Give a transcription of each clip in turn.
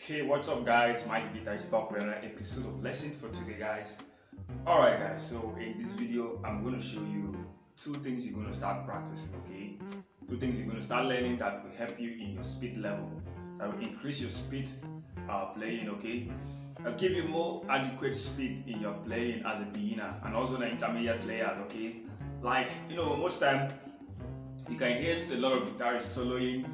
Hey, what's up guys? My guitar is back with another episode of lesson for today guys. Alright guys, so in this video I'm going to show you two things you're going to start practicing, okay? Two things you're going to start learning that will help you in your speed level, that will increase your speed playing, okay? Give you more adequate speed in your playing as a beginner and also the intermediate players, okay? Like, most time you can hear a lot of guitarists soloing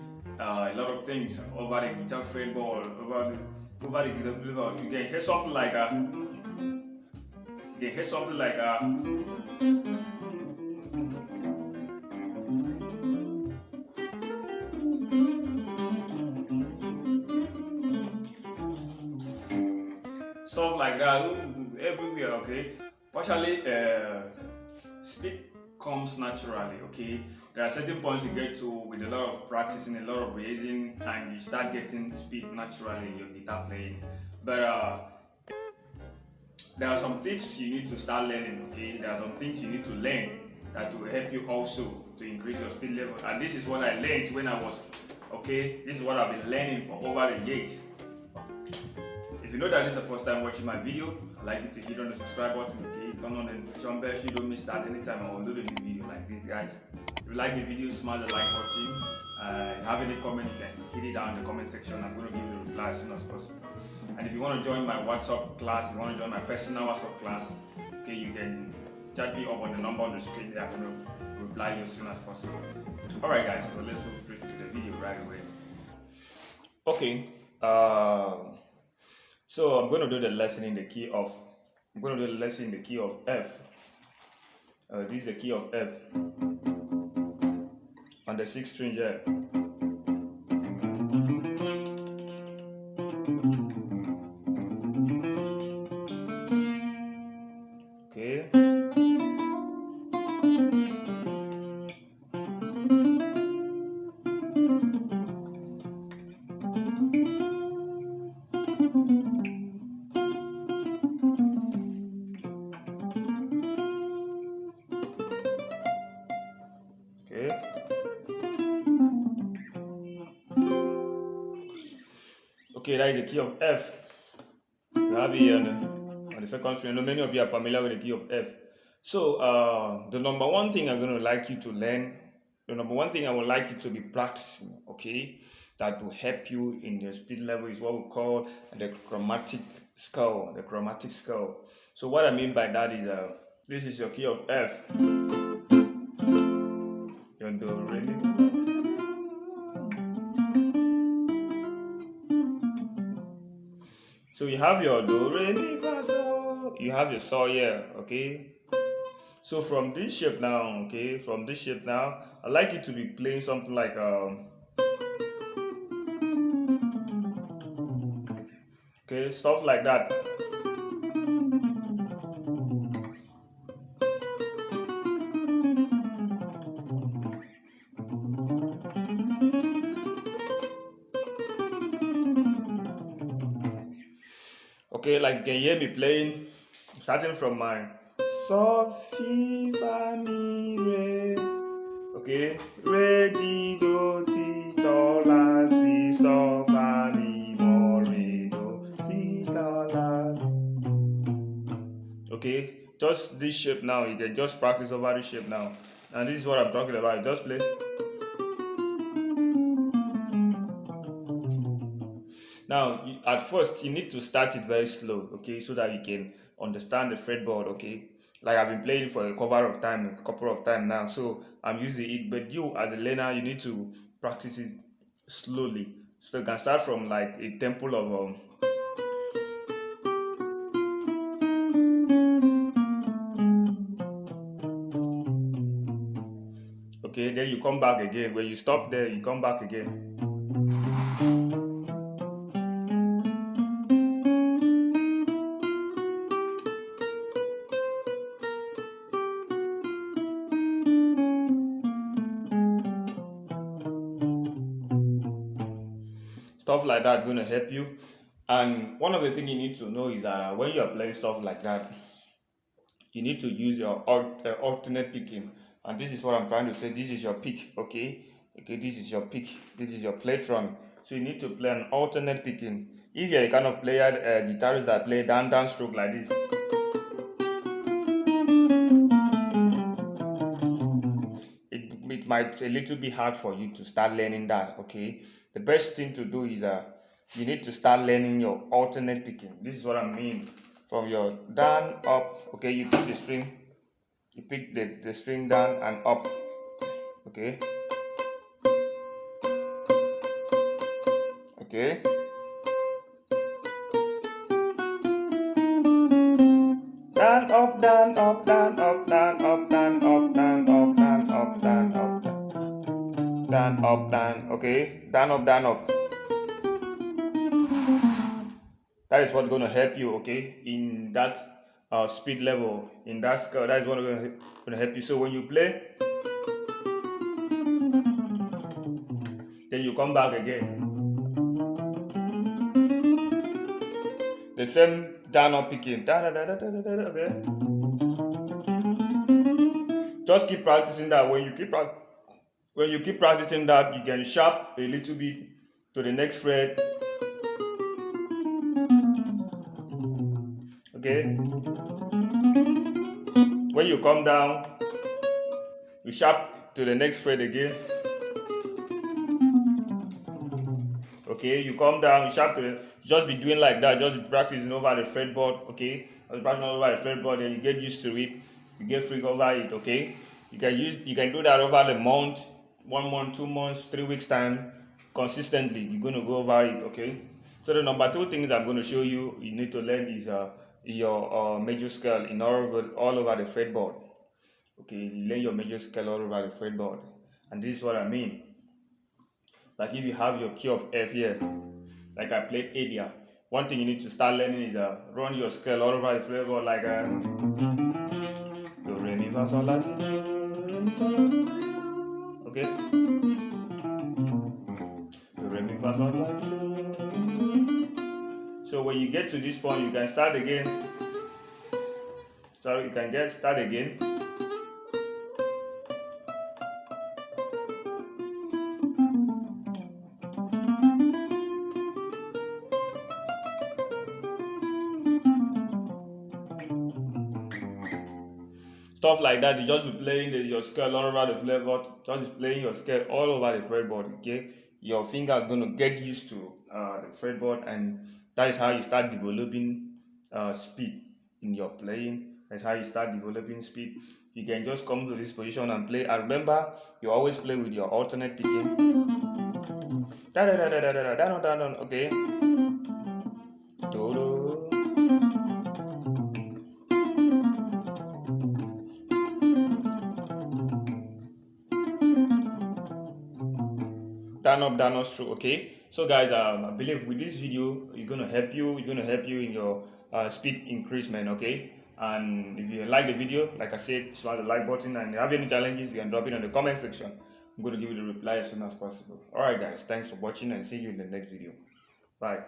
a lot of things over the guitar fretboard, over the guitar fretboard. You can hear something like stuff like that everywhere. Okay, partially speed comes naturally. Okay, there are certain points you get to with a lot of practicing, a lot of raising, and you start getting speed naturally in your guitar playing. But there are some tips you need to start learning. Okay, there are some things you need to learn that will help you also to increase your speed level. And this is what I learned when I was this is what I've been learning for over the years. If you know that this is the first time watching my video, I'd like you to hit on the subscribe button, okay? Turn on the notification bell so you don't miss that anytime I upload a new video like this, guys. If you like the video, smash the like button. If you have any comment, you can hit it down in the comment section. I'm going to give you a reply as soon as possible. And if you want to join my WhatsApp class, if you want to join my personal WhatsApp class, okay, you can chat me up on the number on the screen there. I'm going to reply you as soon as possible. Alright guys, so let's go straight to the video right away. Okay. So I'm going to do the lesson in the key of F. This is the key of F on the 6th string here. Okay. Okay, that is the key of F. You have it on the 2nd string. Many of you are familiar with the key of F. So the number one thing I'm going to like you to learn, the number one thing I would like you to be practicing, okay, that will help you in your speed level is what we call the chromatic scale. The chromatic scale. So what I mean by that is this is your key of F. Your do, re, mi. So you have your do, re, mi, fa, sol. You have your sol here, okay? So from this shape now, I'd like you to be playing something like okay, stuff like that. Okay, like you can hear me playing, starting from my sol, fi, fa, mi, re. Okay, re, di, do, ti, do, la, si, sol, fa, mi, mo, re, do, ti, do, la. Okay, just this shape now. You can just practice over this shape now. And this is what I'm talking about. Just play. Now, at first, you need to start it very slow, okay, so that you can understand the fretboard, okay. Like I've been playing for a couple of times now, so I'm using it. But you, as a learner, you need to practice it slowly. So you can start from like a tempo of okay, then you come back again. When you stop there, you come back again. Stuff like that is going to help you. And one of the things you need to know is that when you are playing stuff like that, you need to use your alternate picking. And this is what I'm trying to say. This is your pick, okay? Okay, this is your pick. This is your plectrum. So you need to play an alternate picking. If you're the kind of player, guitarist that play down stroke like this, it might a little bit hard for you to start learning that. Okay, the best thing to do is you need to start learning your alternate picking. This is what I mean. From your down up, okay, you pick the string, you pick the string down and up, okay, okay, down up, down up, down up, down up, down up, down up, down up, down up, down up, down, okay, down up, down up. That is what's going to help you, okay, in that speed level, in that scale. That is what's going to help you. So when you play, then you come back again. The same down up picking. Okay. Just keep practicing that. When you keep practicing that, you can sharp a little bit to the next fret. Okay. When you come down, you sharp to the next fret again. Okay, you come down, you sharp to the, just be doing like that, just be practicing over the fretboard. Okay, just practicing over the fretboard, then you get used to it, you get free over it. Okay, you can do that over the month, 1 month, 2 months, 3 weeks time, consistently. You're gonna go over it. Okay, so the number 2 things I'm gonna show you need to learn is your major scale in all over the fretboard. Okay, learn your major scale all over the fretboard, and this is what I mean. Like if you have your key of F here, like I played earlier, one thing you need to start learning is run your scale all over the fretboard, like do re mi fa sol la ti do. Okay, do re mi fa sol la ti do. So when you get to this point, you can start again. Sorry, you can start again. Stuff like that, you just be playing your scale all over the fretboard, just be playing your scale all over the fretboard. Okay, your finger is going to get used to the fretboard, and that is how you start developing speed in your playing. That's how you start developing speed. You can just come to this position and play. And remember, you always play with your alternate picking. Okay. down up stroke. Okay, so guys, I believe with this video it's gonna help you in your speed increasement. Okay, and if you like the video, like I said, smash the like button, and if you have any challenges, you can drop it in the comment section. I'm going to give you the reply as soon as possible. All right guys, thanks for watching, and see you in the next video. Bye.